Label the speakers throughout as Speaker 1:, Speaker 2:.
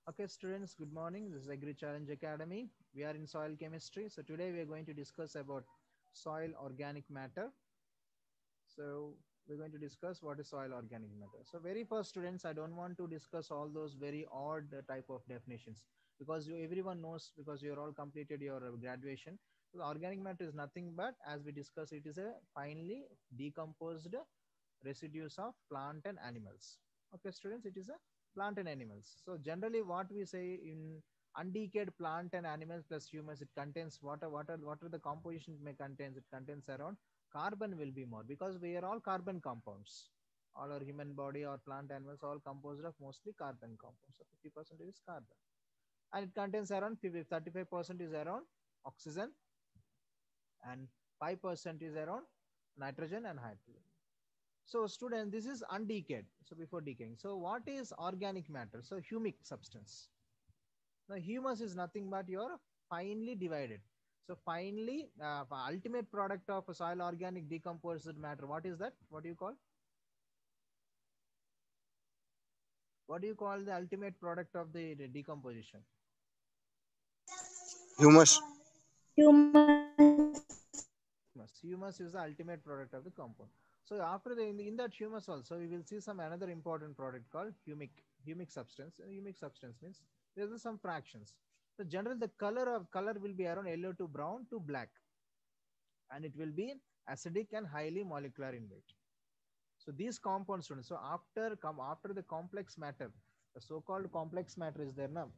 Speaker 1: Okay, students, good morning. This is Agri Challenge Academy. We are in soil chemistry. So today we are going to discuss about soil organic matter. So we're going to discuss what is soil organic matter. So very first, students, I don't want to discuss all those very odd type of definitions because everyone knows because you're all completed your graduation. So organic matter is nothing but, as we discussed, it is a finely decomposed residues of plant and animals. Okay, students, it is a plant and animals. So generally, what we say in undecayed plant and animals plus humus, it contains what are the composition it may contains. It contains around carbon will be more because we are all carbon compounds. All our human body or plant animals all composed of mostly carbon compounds. So 50% is carbon, and it contains around 35% is around oxygen, and 5% is around nitrogen and hydrogen. So student, this is undecayed. So before decaying. So what is organic matter? So humic substance. Now humus is nothing but your finely divided. So finally, ultimate product of a soil organic decomposed matter. What is that? What do you call? What do you call the ultimate product of the decomposition?
Speaker 2: Humus.
Speaker 1: Humus. Humus is the ultimate product of the compound. So after in that humus also, we will see some another important product called humic substance. Humic substance means there are some fractions. So generally the color will be around yellow to brown to black, and it will be acidic and highly molecular in weight. So these compounds, students. So after the complex matter, the so-called complex matter is there now.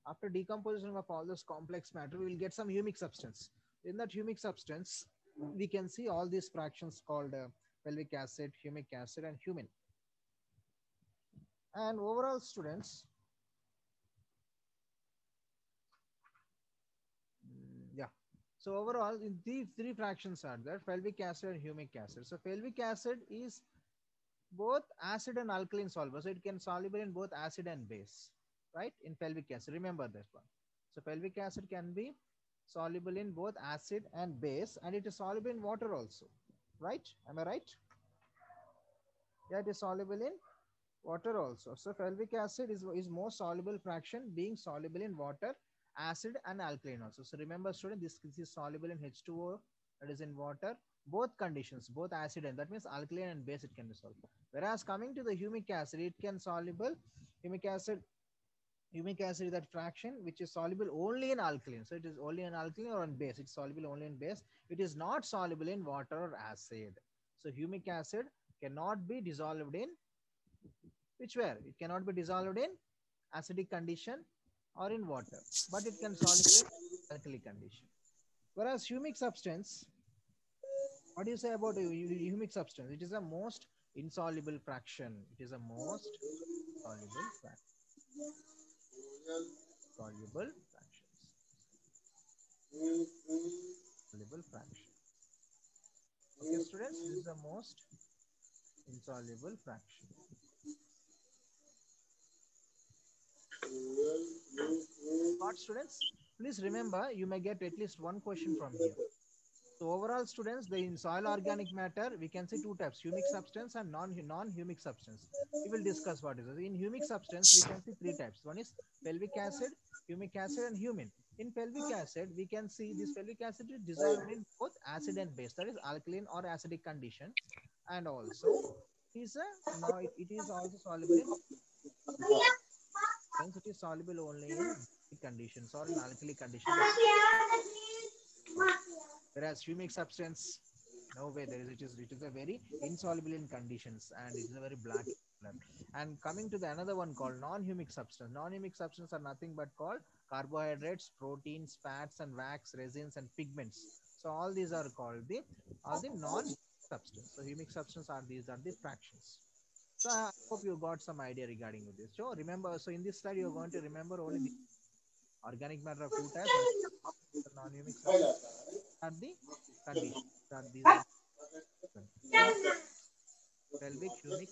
Speaker 1: After decomposition of all this complex matter, we will get some humic substance. In that humic substance, we can see all these fractions called pelvic acid, humic acid, and humin. And overall, students, yeah. So overall, in these three fractions are there: pelvic acid and humic acid. So pelvic acid is both acid and alkaline soluble, so it can soluble in both acid and base, right? In pelvic acid, remember this one. So pelvic acid can be soluble in both acid and base, and it is soluble in water also, right? Am I right? Yeah, it is soluble in water also. So pelvic acid is more soluble fraction, being soluble in water, acid, and alkaline also. So remember, student, this is soluble in H2O, that is in water, both conditions, both acid and that means alkaline and base, it can be soluble. Whereas coming to the humic acid, it can soluble humic acid. Humic acid is that fraction which is soluble only in alkaline. So it is only in alkaline or in base. It's soluble only in base. It is not soluble in water or acid. So humic acid cannot be dissolved in which where it cannot be dissolved in acidic condition or in water, but it can soluble in alkali condition. Whereas humic substance, what do you say about humic substance? It is a most insoluble fraction. It is a most soluble fraction. Soluble fractions. Soluble fraction. Okay, students, this is the most insoluble fraction. What, students? Please remember, you may get at least one question from here. So overall, students, the in soil organic matter, we can see two types: humic substance and non-humic substance. We will discuss what is it. In humic substance, we can see three types. One is pelvic acid, humic acid, and humin. In pelvic acid, we can see this pelvic acid is dissolved in both acid and base, that is alkaline or acidic condition, and also is a now it is also soluble in hence it is soluble only in basic conditions or in alkali condition. That whereas humic substance, no way there is it is a very insoluble in conditions and it is a very black color. And coming to the another one called non-humic substance. Non-humic substance are nothing but called carbohydrates, proteins, fats, and wax, resins, and pigments. So all these are called the non-humic substance. So humic substance are these are the fractions. So I hope you got some idea regarding with this. So remember, so in this slide you're going to remember only the organic matter of two types. One is non-humic substance are the conditions. These are pelvic, pelvic, humic,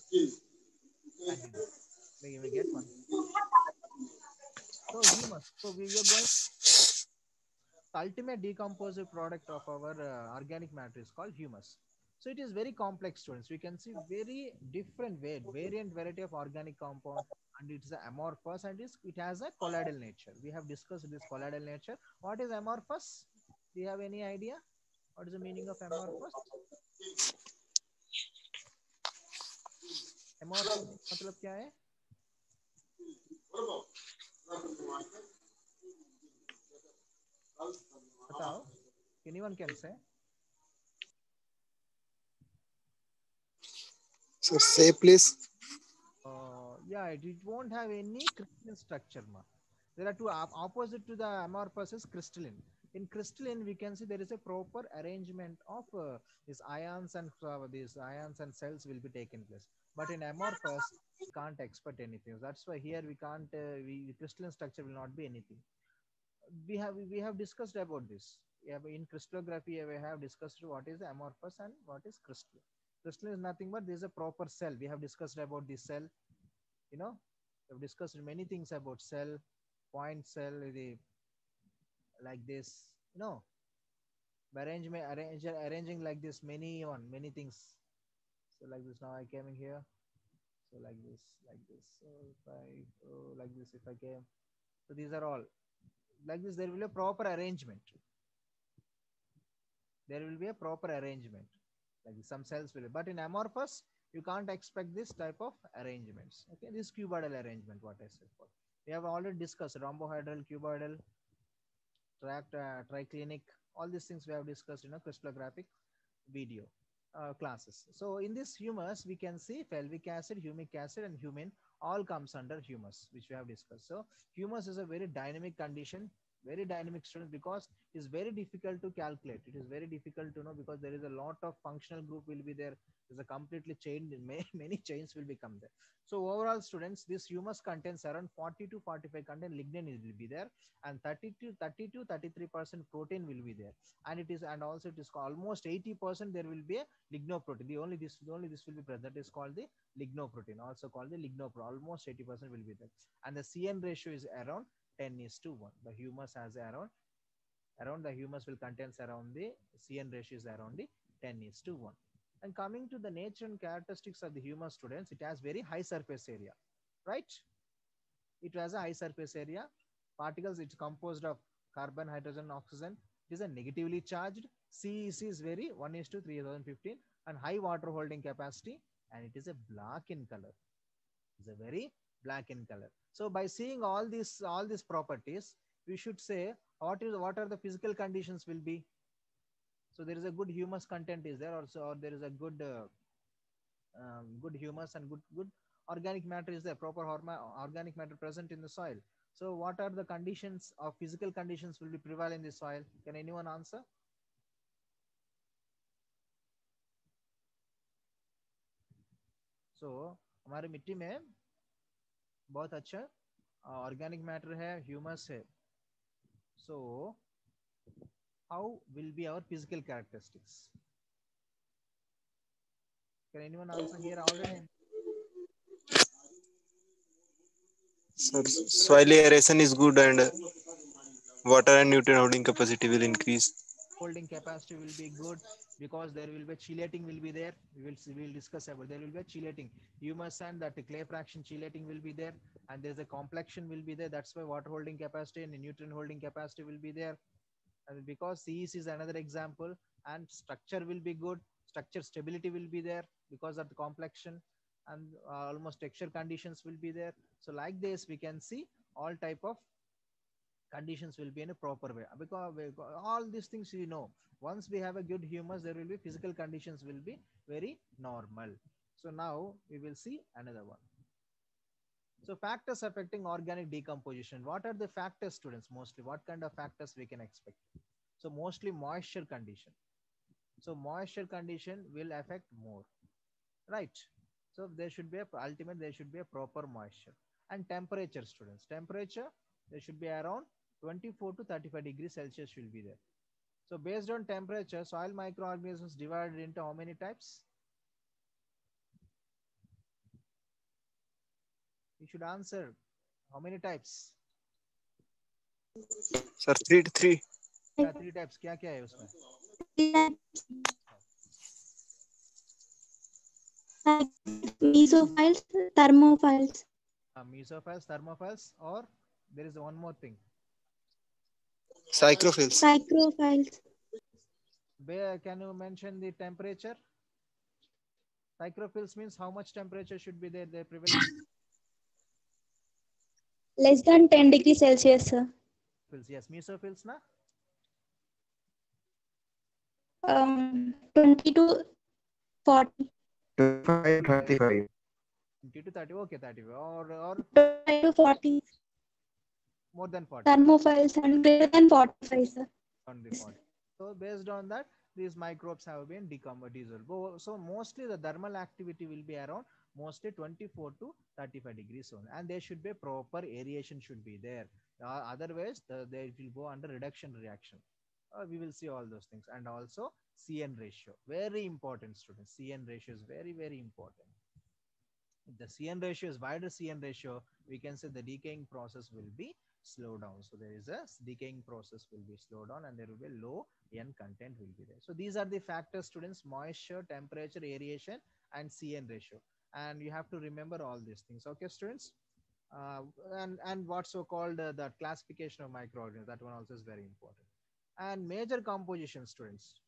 Speaker 1: and humic. We get one. So humus. So we are going. The ultimate decomposite product of our organic matter is called humus. So it is very complex, students. We can see very different variant variety of organic compound, and it is amorphous, and it has a colloidal nature. We have discussed this colloidal nature. What is amorphous? Do you have any idea? What is the meaning of amorphous? Amorphous मतलब क्या है? बताओ. Anyone can say?
Speaker 2: Sir, say please.
Speaker 1: Yeah, it won't have any crystalline structure. Ma. There are two opposite to the amorphous is crystalline. In crystalline, we can see there is a proper arrangement of these ions and cells will be taken place. But in amorphous, we can't expect anything. That's why here we can't. The crystalline structure will not be anything. We have discussed about this. In crystallography, we have discussed what is amorphous and what is crystalline. Crystalline is nothing but there is a proper cell. We have discussed about the cell. You know, we've discussed many things about cell, point cell, like this. You know, arranging like this many things. So like this. Now I came in here. So like this. So if I go like this, if I came. So these are all like this. There will be a proper arrangement. There will be a proper arrangement. Like this, some cells will. But in amorphous, you can't expect this type of arrangements. Okay, this cuboidal arrangement, what I said for. We have already discussed rhombohedral, cuboidal, triclinic, all these things we have discussed in a crystallographic video classes. So in this humus, we can see fulvic acid, humic acid, and humin all comes under humus, which we have discussed. So humus is a very dynamic condition, very dynamic student, because it is very difficult to calculate. It is very difficult to know because there is a lot of functional group will be there. There's a completely chain, many chains will become there. So overall, students, this humus contains around 40 to 45 content lignin will be there, and 30 to 33% protein will be there, and also it is almost 80% there will be a lignoprotein. The only this will be present. That is called the lignoprotein, also called the lignoprotein. Almost 80% will be there, and the CN ratio is around 10:1. The humus has around the humus will contains around the CN ratio is around the 10:1. And coming to the nature and characteristics of the humus, students, it has very high surface area, right? It has a high surface area. Particles, it's composed of carbon, hydrogen, oxygen. It is a negatively charged. CEC is very 1:3015, and high water holding capacity, and it is a black in color. It's a very black in color. So by seeing all these properties, we should say what are the physical conditions will be. So there is a good humus content is there also, or there is a good humus and good organic matter is there, proper organic matter present in the soil. So what are the conditions of physical conditions will be prevalent in the soil? Can anyone answer? So हमारे मिट्टी में बहुत अच्छा organic matter है, humus है. So how will be our physical characteristics? Can anyone answer here already?
Speaker 2: Sir, soil aeration is good and water and nutrient holding capacity will increase.
Speaker 1: Holding capacity will be good because there will be chelating will be there. We will discuss about there will be a chelating. Humus and that clay fraction chelating will be there, and there's a complexion will be there. That's why water holding capacity and nutrient holding capacity will be there. And because CEC is another example, and structure will be good. Structure stability will be there because of the complexion, and almost texture conditions will be there. So like this, we can see all type of conditions will be in a proper way, because all these things once we have a good humus, there will be physical conditions will be very normal. So now we will see another one. So factors affecting organic decomposition. What are the factors, students? Mostly what kind of factors we can expect? So mostly moisture condition. So moisture condition will affect more, right? So there should be there should be a proper moisture. And temperature, students, temperature, there should be around 24 to 35 degrees Celsius will be there. So based on temperature, soil microorganisms divided into how many types? You should answer. How many types?
Speaker 2: Sir, three.
Speaker 1: Yeah, 3 types. क्या क्या है उसमें?
Speaker 3: Mesophiles, thermophiles.
Speaker 1: Mesophiles, thermophiles, or there is one more thing.
Speaker 2: Psychrophiles.
Speaker 3: Psychrophiles.
Speaker 1: Can you mention the temperature? Psychrophiles means how much temperature should be there, their prevalence?
Speaker 3: Less than 10 degrees Celsius, sir.
Speaker 1: Yes, mesophils na?
Speaker 3: 20 to 40.
Speaker 4: 25 to 35.
Speaker 1: 20 to 30, okay, 30, or
Speaker 3: 25 to 40.
Speaker 1: more than 40.
Speaker 3: Thermophiles and greater than 45, sir.
Speaker 1: On the 40. So based on that, these microbes have been dissolved. So mostly the thermal activity will be around mostly 24 to 35 degrees zone, and there should be proper aeration should be there. Otherwise, they will go under reduction reaction. We will see all those things, and also CN ratio, very important, students. CN ratio is very, very important. If the CN ratio is wider CN ratio, we can say the decaying process will be slow down. So there is a decaying process will be slowed down, and there will be low N content will be there. So these are the factors, students: moisture, temperature, aeration, and CN ratio. And you have to remember all these things. Okay, students? Uh, and what's so called the classification of microorganisms, that one also is very important. And major composition, students.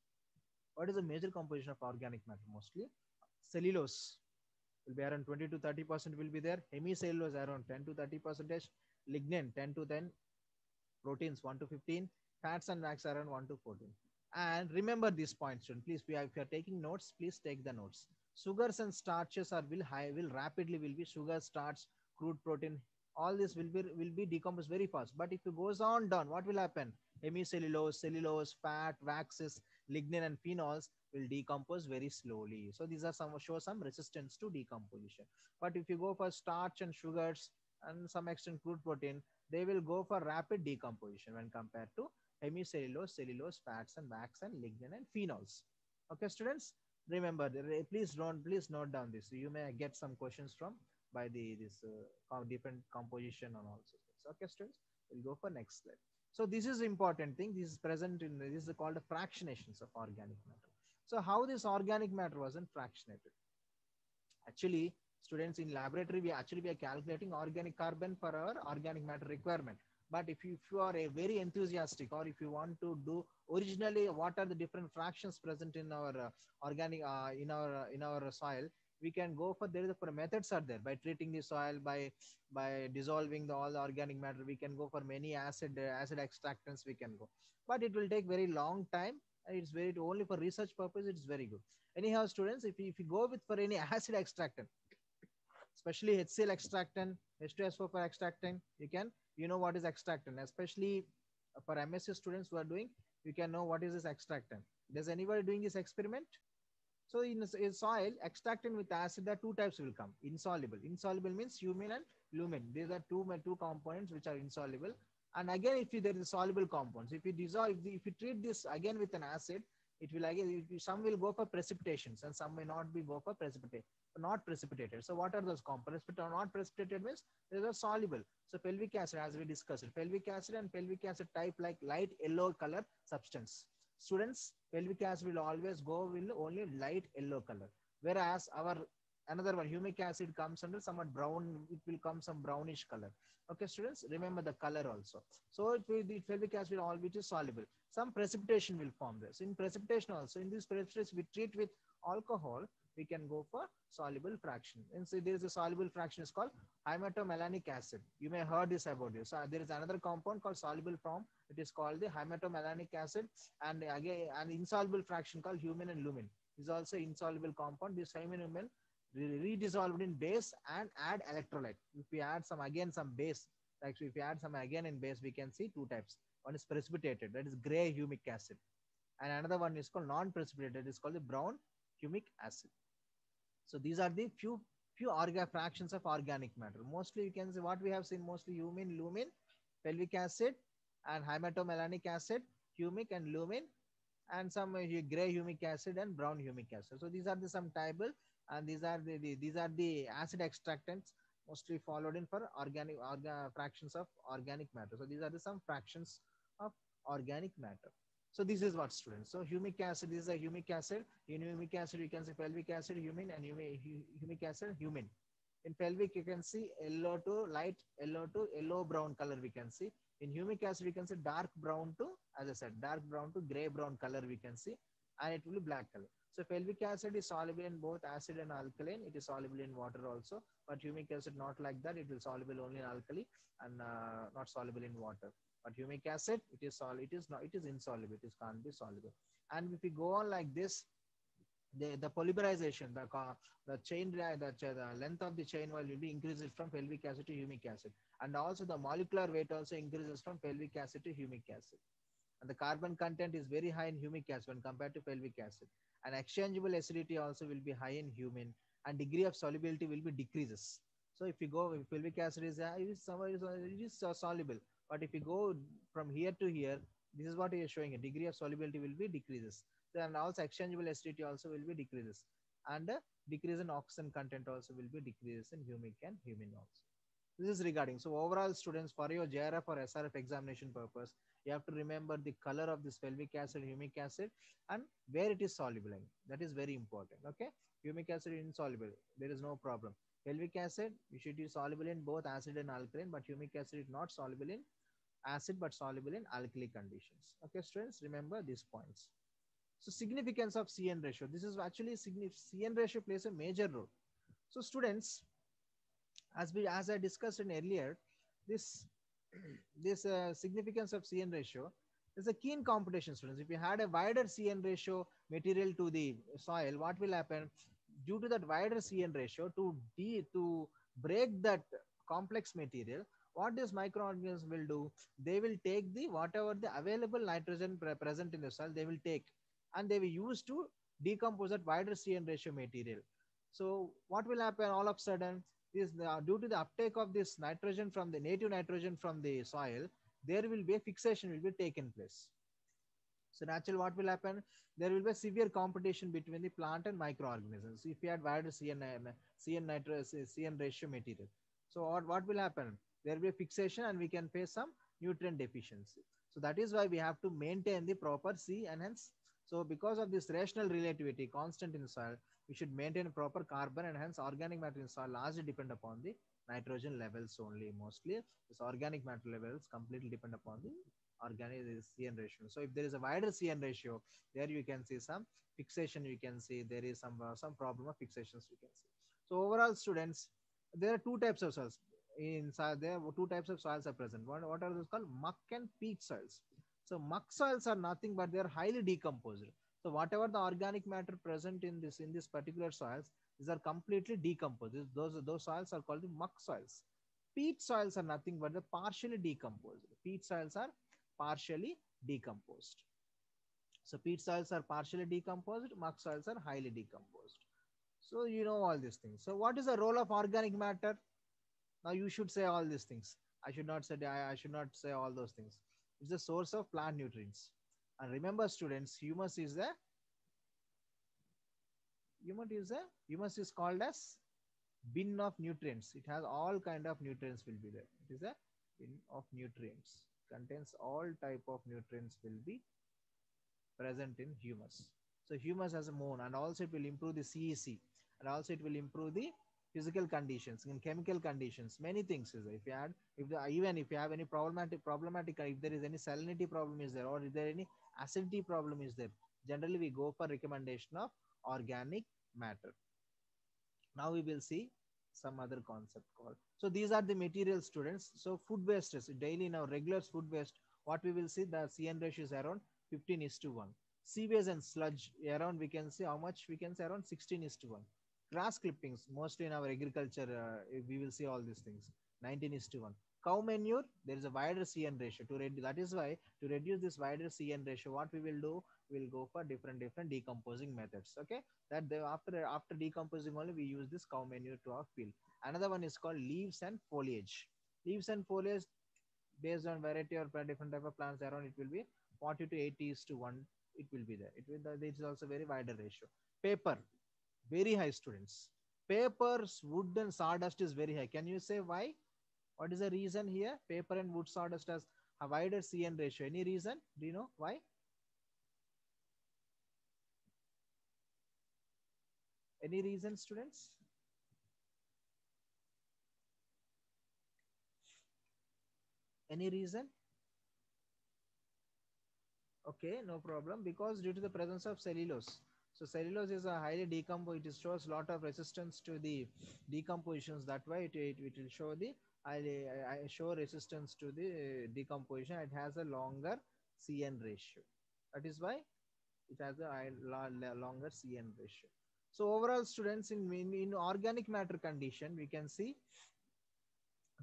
Speaker 1: What is the major composition of organic matter? Mostly cellulose will be around 20 to 30% will be there. Hemicellulose around 10 to 30 percentage. Lignin 10 to 10. Proteins 1 to 15. Fats and wax around 1 to 14. And remember this point, student. Please, if you are taking notes, please take the notes. Sugars and starches are will rapidly will be sugar, starch, crude protein. All this will be decomposed very fast. But if it goes on down, what will happen? Hemicellulose, cellulose, fat, waxes, lignin, and phenols will decompose very slowly. So these are show some resistance to decomposition. But if you go for starch and sugars and some extent crude protein, they will go for rapid decomposition when compared to hemicellulose, cellulose, fats and wax and lignin and phenols. Okay, students, remember, please note down this. You may get some questions from by this different composition and also. Okay, students, we'll go for next slide. So this is important thing. This is present in this is called fractionations of organic matter. So how this organic matter wasn't fractionated? Actually, students, in laboratory, we are calculating organic carbon for our organic matter requirement. But if you are a very enthusiastic, or if you want to do originally what are the different fractions present in our organic in our soil, we can go for for methods are there by treating the soil by dissolving all the organic matter. We can go for many acid extractants. We can go, but it will take very long time. It's very only for research purpose. It's very good. Anyhow, students, if you go with for any acid extractant, especially HCl extractant, H2SO4 extractant, you know what is extractant, especially for MSc students who are doing, you can know what is this extractant. Does anybody doing this experiment? So in soil, extractant with acid, there are two types will come. Insoluble. Insoluble means humin and lumin. These are two components which are insoluble. And again, if there is soluble compounds, if you dissolve, if you treat this again with an acid, it will again, some will go for precipitations and some may not be go for not precipitated. So what are those components? But not precipitated means they are soluble. So pelvic acid, as we discussed, pelvic acid and pelvic acid type like light yellow color substance. Students, pelvic acid will always go with only light yellow color, whereas our another one, humic acid, comes under somewhat brown. It will come some brownish color. Okay, students, remember the color also. So the pelvic acid will all which is soluble. Some precipitation will form this. In precipitation also, in this precipitation we treat with alcohol, we can go for soluble fraction. And so there is a soluble fraction is called hymatomellanic acid. You may heard this about this. So there is another compound called soluble form. It is called the hymatomellanic acid, and again an insoluble fraction called humin and lumin is also insoluble compound. This humin and lumin redissolved in base and add electrolyte. If we add some base, like if we add some again in base, we can see two types. One is precipitated, that is gray humic acid, and another one is called non-precipitated, it is called the brown humic acid. So these are the few fractions of organic matter. Mostly you can see what we have seen, mostly humin, lumin, pelvic acid, and hymatomellanic acid, humic and lumin, and some gray humic acid and brown humic acid. So these are some table, and these are the acid extractants mostly followed in for fractions of organic matter. So these are some fractions of organic matter. So this is what, students. So humic acid, this is a humic acid. In humic acid, you can see pelvic acid, humin, and humic acid, humin. In pelvic, you can see yellow to light yellow to yellow brown color we can see. In humic acid, we can see dark brown to, as I said, dark brown to gray brown color we can see, and it will be black color. So pelvic acid is soluble in both acid and alkaline. It is soluble in water also, but humic acid not like that. It will soluble only in alkali and not soluble in water. But humic acid, it is insoluble. It is can't be soluble. And if we go on like this, the polymerization, the chain, the length of the chain will be increases from pelvic acid to humic acid, and also the molecular weight also increases from pelvic acid to humic acid. And the carbon content is very high in humic acid when compared to pelvic acid. And exchangeable acidity also will be high in humin, and degree of solubility will be decreases. So if you go, if pelvic acid is soluble, but if you go from here to here, this is what he is showing. A degree of solubility will be decreases. So, and also exchangeable acidity also will be decreases, and decrease in oxygen content also will be decreases in humic and humin also. This is regarding. So overall, students, for your JRF or SRF examination purpose, you have to remember the color of this pelvic acid, humic acid, and where it is soluble in. That is very important. Okay, humic acid is insoluble. There is no problem. Pelvic acid, you should be soluble in both acid and alkaline, but humic acid is not soluble in acid but soluble in alkali conditions. Okay, students, remember these points. So significance of CN ratio. This is actually CN ratio plays a major role. So students, as I discussed in earlier, this significance of CN ratio is a keen competition, students. If you had a wider CN ratio material to the soil, what will happen? Due to that wider CN ratio, to break that complex material, what these microorganisms will do? They will take the whatever the available nitrogen present in the soil, they will take, and they will use to decompose that wider CN ratio material. So what will happen all of a sudden? Is due to the uptake of this nitrogen from the native nitrogen from the soil, there will be a fixation will be taken place. So naturally, what will happen? There will be a severe competition between the plant and microorganisms. If you had wider CN ratio material, so what will happen? There will be a fixation, and we can face some nutrient deficiency. So that is why we have to maintain the proper C, and hence, so because of this rational relativity constant in soil, we should maintain proper carbon, and hence organic matter in soil largely depend upon the nitrogen levels only. Mostly, this organic matter levels completely depend upon the organic CN ratio. So if there is a wider CN ratio, there you can see some fixation. You can see there is some problem of fixations. You can see. So overall, students, there are two types of soils. There are two types of soils are present. What are those called? Muck and peat soils. So muck soils are nothing but they are highly decomposed. So whatever the organic matter present in this particular soils, these are completely decomposed. Those soils are called the muck soils. Peat soils are nothing but the partially decomposed. Peat soils are partially decomposed. So peat soils are partially decomposed, muck soils are highly decomposed. So you know all these things. So what is the role of organic matter? Now you should say all these things. I should not say all those things. It's the source of plant nutrients. And remember, students, humus is called as bin of nutrients. It has all kind of nutrients will be there. It is a bin of nutrients. Contains all type of nutrients will be present in humus. So humus has a moon, and also it will improve the CEC, and also it will improve the physical conditions and chemical conditions. Many things is there. If you add, even if you have any problematic, if there is any salinity problem is there, or if there any acidity problem is there, generally we go for recommendation of organic matter. Now we will see some other concept called. So these are the material, students. So food waste is daily in our regular food waste. What we will see, the CN ratio is around 15:1. Sewage and sludge around, we can see how much, we can say around 16:1. Grass clippings, mostly in our agriculture, we will see all these things, 19:1. Cow manure, there is a wider CN ratio to reduce. That is why to reduce this wider CN ratio, what we will do, we'll go for different decomposing methods. Okay, that after decomposing only we use this cow manure to our field. Another one is called leaves and foliage. Leaves and foliage, based on variety or different type of plants around, it will be 40 to 80:1. It will be there. It is also very wider ratio. Paper, very high, students. Papers, wood and sawdust is very high. Can you say why? What is the reason here? Paper and wood sawdust has a wider CN ratio. Any reason? Do you know why? Any reason, students? Any reason? Okay, no problem. Because due to the presence of cellulose. So cellulose is a highly decomposed. It shows lot of resistance to the decompositions. That way, it will show the I show resistance to the decomposition. It has a longer CN ratio. That is why it has a longer CN ratio. So overall, students, in organic matter condition, we can see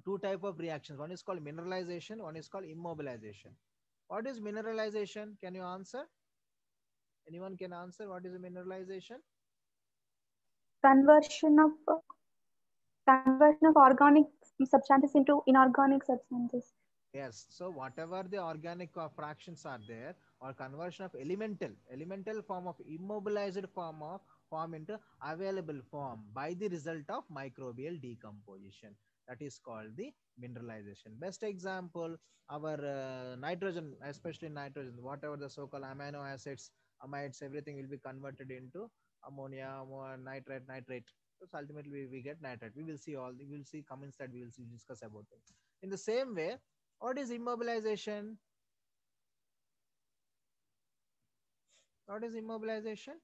Speaker 1: two type of reactions. One is called mineralization. One is called immobilization. What is mineralization? Can you answer? Anyone can answer what is a mineralization?
Speaker 5: Conversion of organic substances into inorganic substances.
Speaker 1: Yes. So whatever the organic fractions are there, or conversion of elemental form of immobilized form into available form by the result of microbial decomposition. That is called the mineralization. Best example, our nitrogen, especially nitrogen, whatever the so-called amino acids, amides, everything will be converted into ammonia, nitrate. So ultimately we get nitrate. We will see we will see comments that we will see discuss about it. In the same way, what is immobilization? What is immobilization?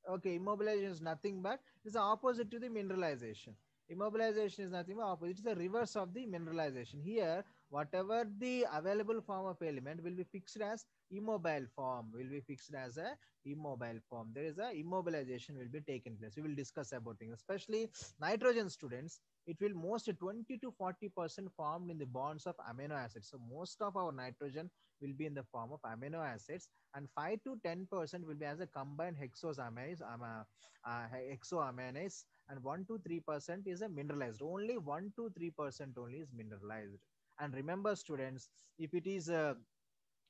Speaker 1: Okay, immobilization is nothing but it's the opposite to the mineralization. Immobilization is nothing but opposite. It's the reverse of the mineralization. Here, whatever the available form of element will be fixed as immobile form. Will be fixed as a immobile form. There is a immobilization will be taken place. We will discuss about it. Especially nitrogen students, it will most 20 to 40% formed in the bonds of amino acids. So most of our nitrogen will be in the form of amino acids, and 5 to 10% will be as a combined hexosaminase, hexoaminase, and 1 to 3% is a mineralized. Only 1 to 3% only is mineralized. And remember, students, if it is a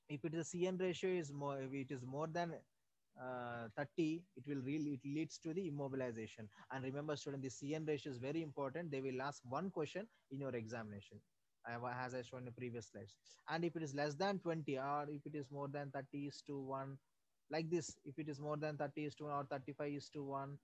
Speaker 1: CN ratio is more, if it is more than 30, it leads to the immobilization. And remember, student, the CN ratio is very important. They will ask one question in your examination, as I shown in the previous slides. And if it is less than 20, or if it is more than 30 is to 1, like this, if it is more than 30 is to 1 or 35 is to 1,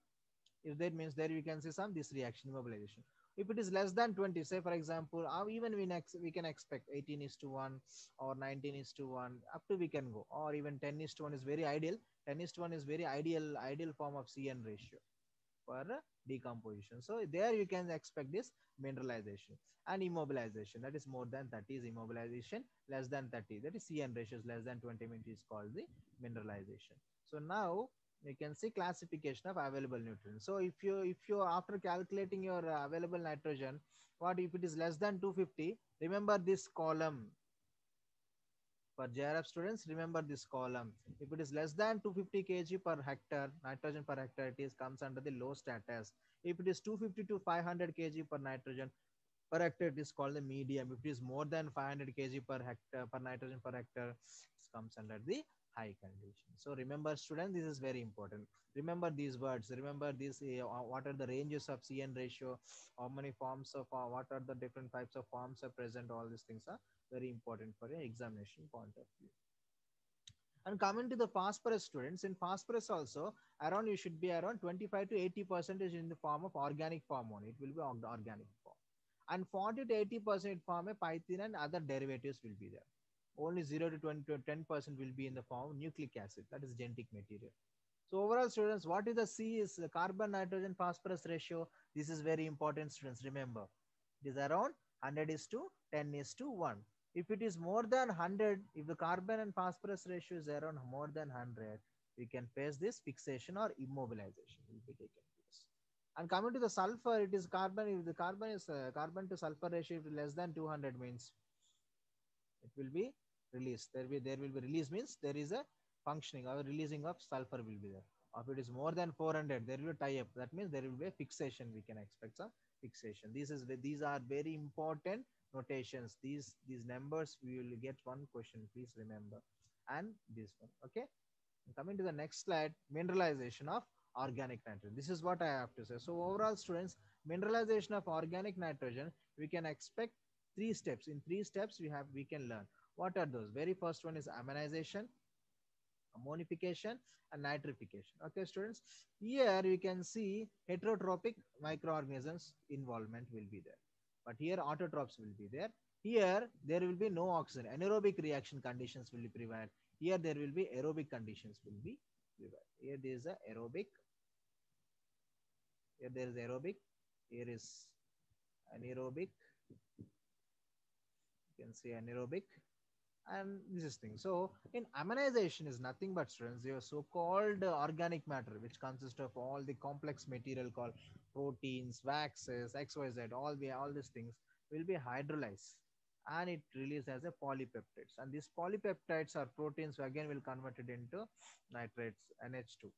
Speaker 1: if that means there you can see some this reaction immobilization. If it is less than 20, say for example, even we can expect 18 is to 1 or 19 is to 1, up to we can go, or even 10 is to 1 is very ideal. 10 is to 1 is very ideal form of CN ratio for decomposition. So there you can expect this mineralization. And immobilization, that is more than 30 is immobilization, less than 30, that is CN ratios less than 20 is called the mineralization. So now you can see classification of available nutrients. So if you after calculating your available nitrogen, what if it is less than 250, remember this column. For JRF students, remember this column. If it is less than 250 kg per hectare, nitrogen per hectare, it is comes under the low status. If it is 250 to 500 kg per nitrogen per hectare, it is called the medium. If it is more than 500 kg per hectare per nitrogen per hectare, it comes under the high condition. So remember, students, this is very important. Remember these words. Remember this. What are the ranges of CN ratio? How many forms of what are the different types of forms are present? All these things are very important for your examination point of view. And coming to the phosphorus students, in phosphorus also around you should be around 25 to 80% in the form of organic form only. It will be on the organic form. And 40 to 80% form a pythene and other derivatives will be there. Only 0 to 20 to 10% will be in the form of nucleic acid, that is genetic material. So overall, students, what is the C is the carbon, nitrogen, phosphorus ratio. This is very important, students. Remember, it is around 100 is to 10 is to 1. If it is more than 100, if the carbon and phosphorus ratio is around more than 100, we can face this fixation or immobilization will be taken place. And coming to the sulfur, it is carbon. If the carbon is carbon to sulfur ratio, if it is less than 200 means it will be released. There will be release means there is a functioning or releasing of sulfur will be there. Or if it is more than 400, there will be tie up. That means there will be a fixation. We can expect some fixation. These are very important notations. These numbers we will get one question. Please remember. And this one. Okay. Coming to the next slide, mineralization of organic nitrogen. This is what I have to say. So overall, students, mineralization of organic nitrogen, we can expect 3 steps. In 3 steps, we can learn. What are those? Very first one is ammonization, ammonification, and nitrification. Okay, students. Here you can see heterotrophic microorganisms involvement will be there, but here autotrophs will be there. Here there will be no oxygen. Anaerobic reaction conditions will prevail. Here there will be aerobic conditions will be prevail. Here there is a aerobic. Here there is aerobic. Here is anaerobic. You can see anaerobic, and this is thing. So in ammonization is nothing but, students, your so-called organic matter, which consists of all the complex material called proteins, waxes, XYZ, all these things will be hydrolyzed, and it released as a polypeptides. And these polypeptides or proteins again will converted into nitrates, NH2,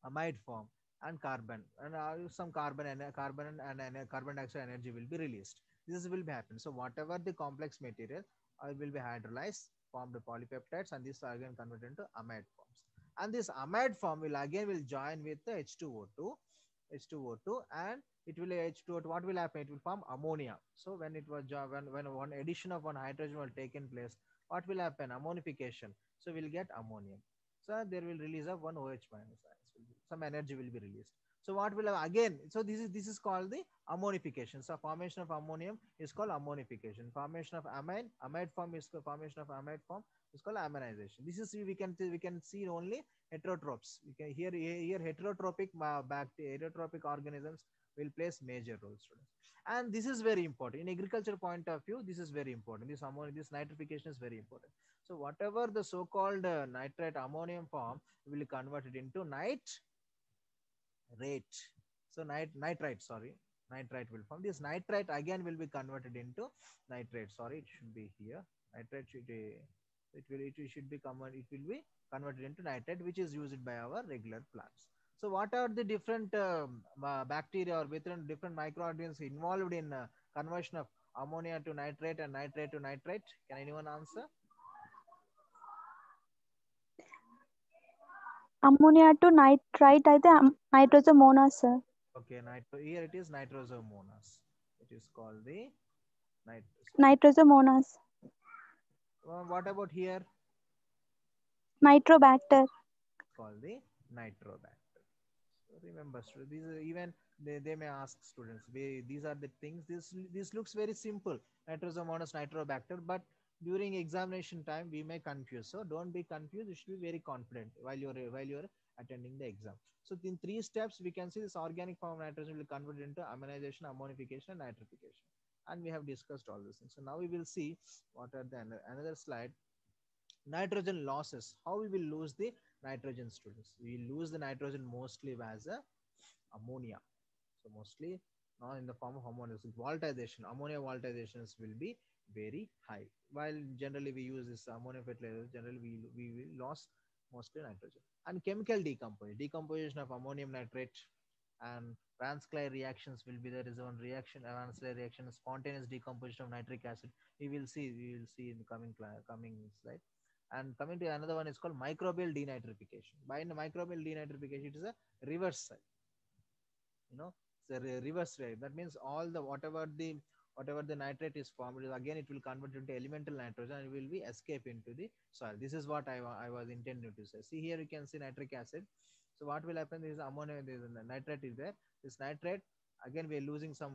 Speaker 1: amide form, and carbon, and some carbon dioxide energy will be released. This will be happen. So whatever the complex material will be hydrolyzed, formed polypeptides, and this are again converted into amide forms. And this amide form will join with the H2O2, and it will H2O2. What will happen? It will form ammonia. So when it was when one addition of one hydrogen will taken place, what will happen? Ammonification. So we'll get ammonium. So there will release of one OH minus ions. Some energy will be released. So what will again? So this is called the ammonification. So formation of ammonium is called ammonification. Formation of amide form is called formation of amide form is called ammonization. This is we can see only heterotrophs. We can here heterotrophic heterotrophic organisms will place major roles, students. And this is very important in agriculture point of view. This is very important. This nitrification is very important. So whatever the so-called nitrate ammonium form will convert it into nitrate. So nitrite will form. This nitrite again will be converted into nitrate. Sorry, it should be here. Nitrate should it should be converted. It will be converted into nitrate, which is used by our regular plants. So what are the different bacteria or different microorganisms involved in conversion of ammonia to nitrate and nitrate to nitrite? Can anyone answer?
Speaker 5: Ammonia to nitrite అయితే nitrosomonas sir.
Speaker 1: Okay, here it is nitrosomonas. It is called the
Speaker 5: nitrosomonas.
Speaker 1: What about here?
Speaker 5: Nitrobacter.
Speaker 1: Called the nitrobacter. So remember, these are even they may ask students. These are the things. This looks very simple. Nitrosomonas, nitrobacter, but during examination time we may confuse. So don't be confused. You should be very confident while you're attending the exam. So in 3 steps we can see this organic form of nitrogen will convert into ammonization, ammonification, and nitrification. And we have discussed all these things. So now we will see what are the another slide. Nitrogen losses. How we will lose the nitrogen, students? We lose the nitrogen mostly as a ammonia. So mostly not in the form of ammonia. So voltization, ammonia voltizations will be very high. While generally we use this ammonia fertilizer, generally we will lose mostly nitrogen. And chemical decomposition of ammonium nitrate and Ransclay reactions will be there. Is one reaction, Ransclay reaction, spontaneous decomposition of nitric acid. We will see in the coming slide. And coming to another one is called microbial denitrification. By microbial denitrification, it is a reverse side. It's a reverse side. That means all the whatever the nitrate is formed, again it will convert into elemental nitrogen and will be escape into the soil. This is what I was intending to say. See here you can see nitric acid. So what will happen is ammonia, nitrate is there. This nitrate, again we are losing some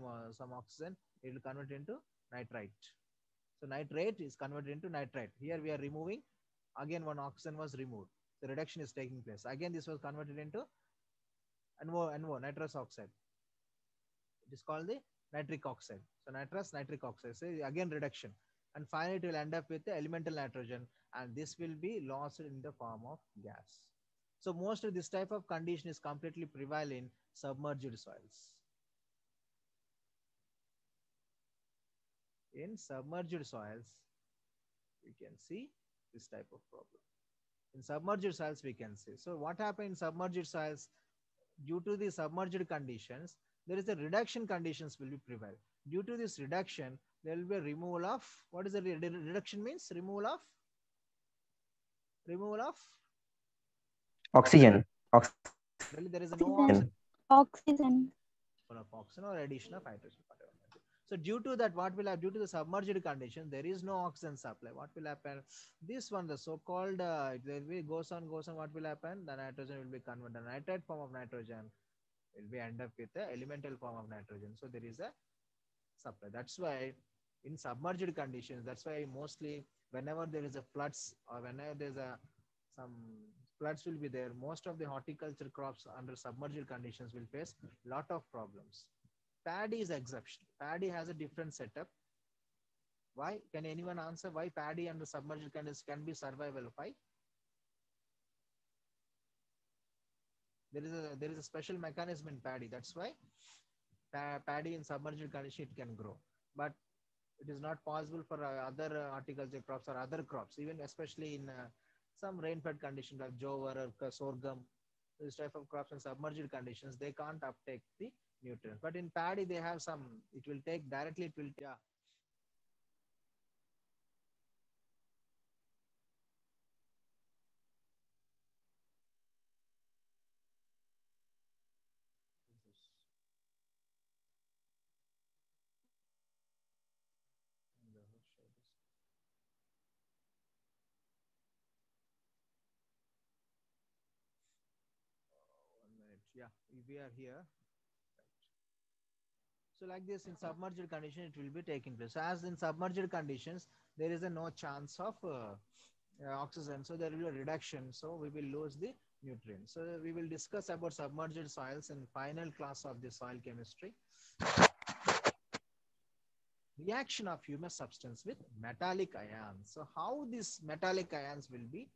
Speaker 1: oxygen. It will convert into nitrite. So nitrate is converted into nitrite. Here we are removing. Again one oxygen was removed. The reduction is taking place. Again this was converted into NO, nitrous oxide. It is called the nitric oxide. So nitric oxide. So again reduction. And finally it will end up with the elemental nitrogen, and this will be lost in the form of gas. So most of this type of condition is completely prevalent in submerged soils. In submerged soils, we can see this type of problem. In submerged soils, we can see. So what happened in submerged soils? Due to the submerged conditions, there is a reduction conditions will be prevail. Due to this reduction, there will be a removal of, what is the reduction means? Removal of
Speaker 4: Oxygen.
Speaker 1: There is no oxygen.
Speaker 5: Oxygen.
Speaker 1: Of oxygen or addition of hydrogen. So due to that, what will happen? Due to the submerged condition, there is no oxygen supply. What will happen? This one, the so-called, goes on, goes on. What will happen? The nitrogen will be converted. The nitrate form of nitrogen will be end up with the elemental form of nitrogen. So there is a supply. That's why in submerged conditions, that's why mostly whenever there is a floods or whenever there's a some floods will be there, most of the horticulture crops under submerged conditions will face lot of problems. Paddy is exception. Paddy has a different setup. Why? Can anyone answer why paddy under submerged conditions can be survival? Why? There is a special mechanism in paddy. That's why paddy in submerged condition it can grow, but it is not possible for other horticulture crops or other crops, even especially in some rain-fed conditions like jowar or sorghum. This type of crops in submerged conditions, they can't uptake the nutrients. But in paddy, they have some. It will take directly. It will yeah. One minute. Yeah, we are here. So like this in submerged condition, it will be taking place. So as in submerged conditions, there is a no chance of oxygen. So there will be a reduction. So we will lose the nutrients. So we will discuss about submerged soils in final class of the soil chemistry. Reaction of humus substance with metallic ions. So how these metallic ions will be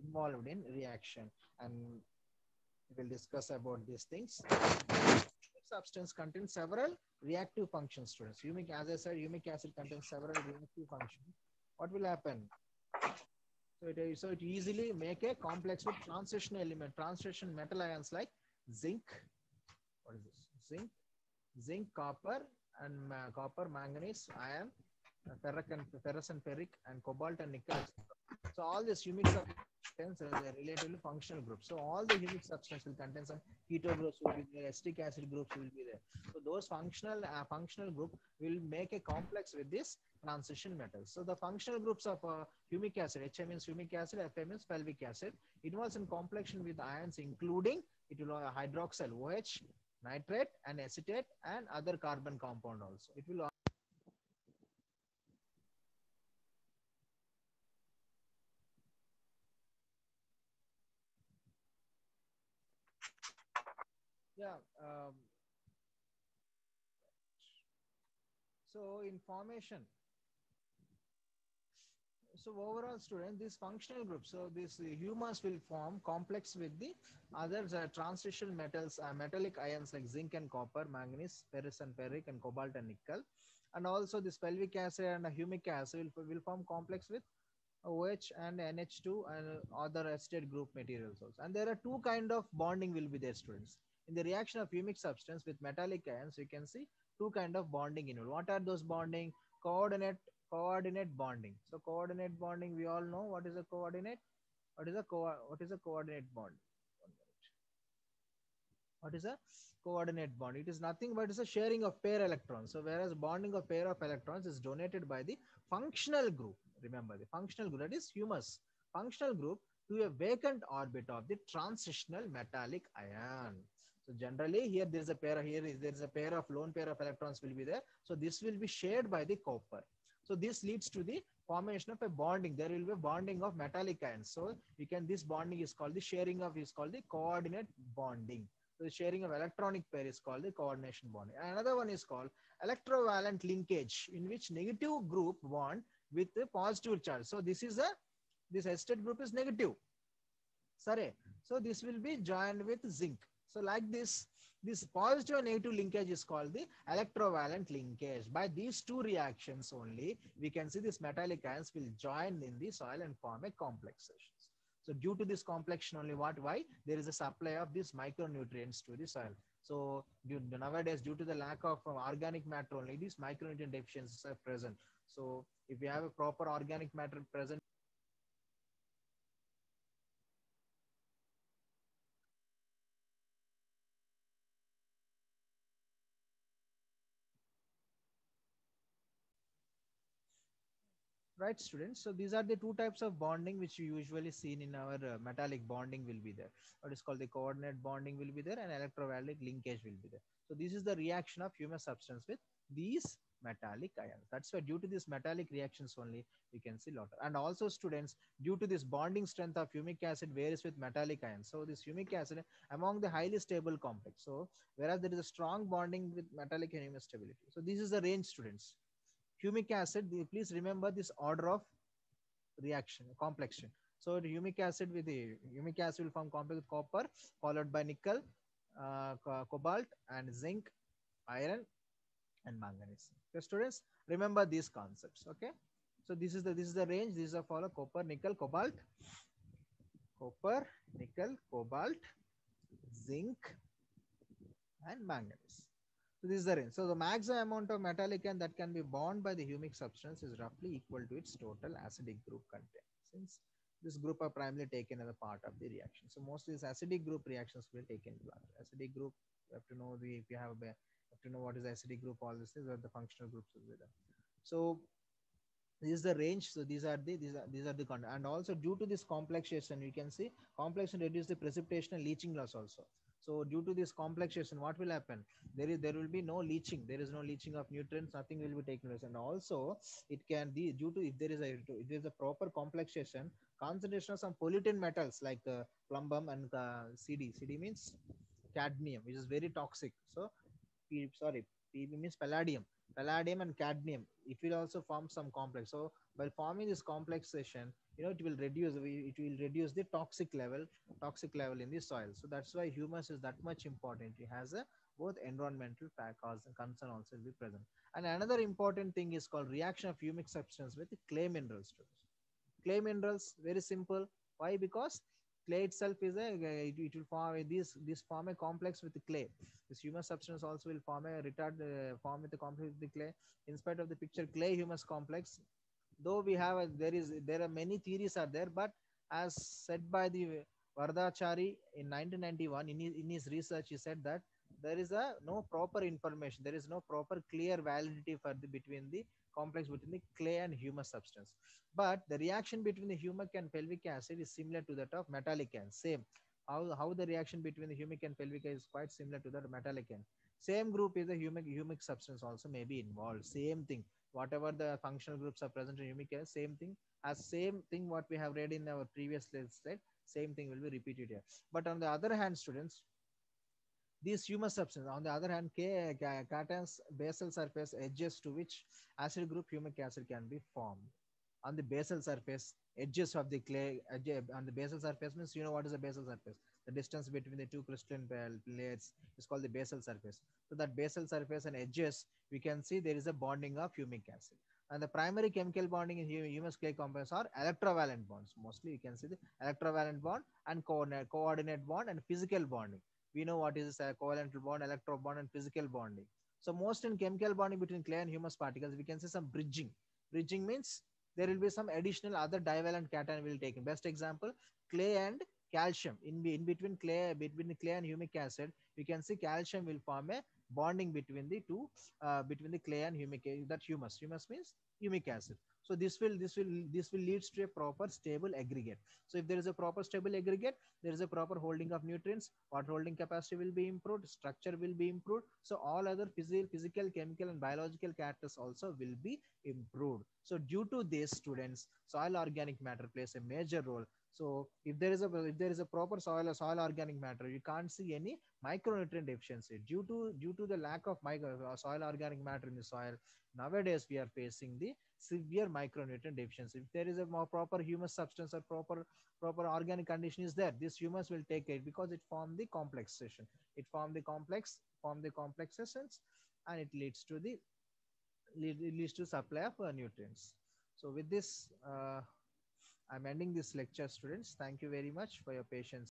Speaker 1: involved in reaction, and we will discuss about these things. Substance contains several reactive functions, students. Humic, as I said, humic acid contains several reactive functions. What will happen? So it easily make a complex with transition element, transition metal ions like zinc. What is this? Zinc, copper, and copper, manganese, iron, ferrous and ferric, and cobalt and nickel. So all these humic substances are relatively functional groups. So all the humic substances will contain some keto groups will be there, acetic acid groups will be there. So those functional group will make a complex with this transition metals. So the functional groups of humic acid, HA means humic acid, Fa means fulvic acid, involves in complexion with ions including it will hydroxyl, OH, nitrate and acetate and other carbon compound also. It will yeah. So in formation, so overall student, this functional group, so this humus will form complex with the other transition metals, metallic ions like zinc and copper, manganese, ferrous and ferric, and cobalt and nickel. And also this fulvic acid and humic acid will form complex with OH and NH2 and other acetate group materials also. And there are two kind of bonding will be there, students. In the reaction of humic substance with metallic ions, you can see two kind of bonding involved. What are those bonding? Coordinate bonding. So coordinate bonding, we all know what is a coordinate. What is a coordinate bond? What is a coordinate bond? It is nothing but it's a sharing of pair electrons. So whereas bonding of pair of electrons is donated by the functional group. Remember the functional group, that is humus. Functional group to a vacant orbit of the transitional metallic ion. So generally here there is a pair, there is a pair of lone pair of electrons will be there. So this will be shared by the copper. So this leads to the formation of a bonding. There will be a bonding of metallic ions. So you can, this bonding is called the sharing of, is called the coordinate bonding. So the sharing of electronic pair is called the coordination bonding. Another one is called electrovalent linkage, in which negative group bond with a positive charge. So this acetate group is negative. Sorry. So this will be joined with zinc. So like this positive and negative linkage is called the electrovalent linkage. By these two reactions only, we can see this metallic ions will join in the soil and form a complexation. So due to this complexion only, why there is a supply of these micronutrients to the soil. So nowadays, due to the lack of organic matter only, these micronutrient deficiencies are present. So if we have a proper organic matter present, Right, students? So these are the two types of bonding which you usually seen in our metallic bonding will be there. What is called the coordinate bonding will be there, and electrovalent linkage will be there. So this is the reaction of human substance with these metallic ions. That's why due to these metallic reactions only we can see lot. And also students, due to this bonding strength of humic acid varies with metallic ions. So this humic acid among the highly stable complex. So whereas there is a strong bonding with metallic and humic stability. So this is the range, students. Humic acid, please remember this order of reaction, complexion. So the humic acid will form complex with copper, followed by nickel, cobalt, and zinc, iron, and manganese. Okay, students, remember these concepts. Okay, so this is the range. These are follow copper, nickel, cobalt, zinc, and manganese. So this is the range. So the maximum amount of metallic ion that can be bound by the humic substance is roughly equal to its total acidic group content. Since this group are primarily taken as a part of the reaction. So mostly these acidic group reactions will take into account. Acidic group, you have to know if you have to know what is acidic group, all these things are the functional groups will be there. So this is the range. So these are the content. And also due to this complexation, you can see complexation reduce the precipitation and leaching loss also. So due to this complexation, what will happen? There will be no leaching. There is no leaching of nutrients. Nothing will be taken place. And also it can be due to if there is a proper complexation, concentration of some pollutant metals like plumbum and CD. CD means cadmium, which is very toxic. So Pb means palladium. Palladium and cadmium. It will also form some complex. So by forming this complexation, it will reduce the toxic level in the soil. So that's why humus is that much important. It has a both environmental cause and concern also will be present. And another important thing is called reaction of humic substance with clay minerals. Clay minerals, very simple. Why? Because clay itself is it will form this form a complex with the clay. This humus substance also will form with the complex with the clay. In spite of the picture clay humus complex, though we have there are many theories are there, but as said by the Vardachari in 1991 in his research, he said that there is a no proper information, there is no proper clear validity for the between the complex between the clay and humus substance. But the reaction between the humic and pelvic acid is similar to that of metallic ion. Same. How the reaction between the humic and pelvic acid is quite similar to that metallic ion. Same group is the humic substance also may be involved. Same thing. Whatever the functional groups are present in humic acid, same thing what we have read in our previous slide, same thing will be repeated here. But on the other hand, students, these humus substance, on the other hand, cations basal surface edges to which acid group humic acid can be formed. On the basal surface, edges of the clay, on the basal surface means you know what is the basal surface. The distance between the two crystalline layers is called the basal surface. So that basal surface and edges, we can see there is a bonding of humic acid. And the primary chemical bonding in humus clay compounds are electrovalent bonds. Mostly you can see the electrovalent bond and coordinate bond and physical bonding. We know what is a covalent bond, electro bond, and physical bonding. So most in chemical bonding between clay and humus particles, we can see some bridging. Bridging means there will be some additional other divalent cation will take in. Best example, clay and calcium. In between clay and humic acid, we can see calcium will form a bonding between the two, between the clay and humic, that humus. Humus means humic acid. So this will leads to a proper stable aggregate. So if there is a proper stable aggregate, there is a proper holding of nutrients, water holding capacity will be improved, structure will be improved. So all other physical, chemical, and biological characters also will be improved. So due to this, students, soil organic matter plays a major role. So if there is a proper soil organic matter, you can't see any micronutrient deficiency due to the lack of soil organic matter in the soil. Nowadays we are facing the severe micronutrient deficiency. If there is a more proper humus substance or proper organic condition is there, this humus will take it because it form the complex session. It form the complex sessions, and it leads to supply of nutrients. So with this, I'm ending this lecture, students. Thank you very much for your patience.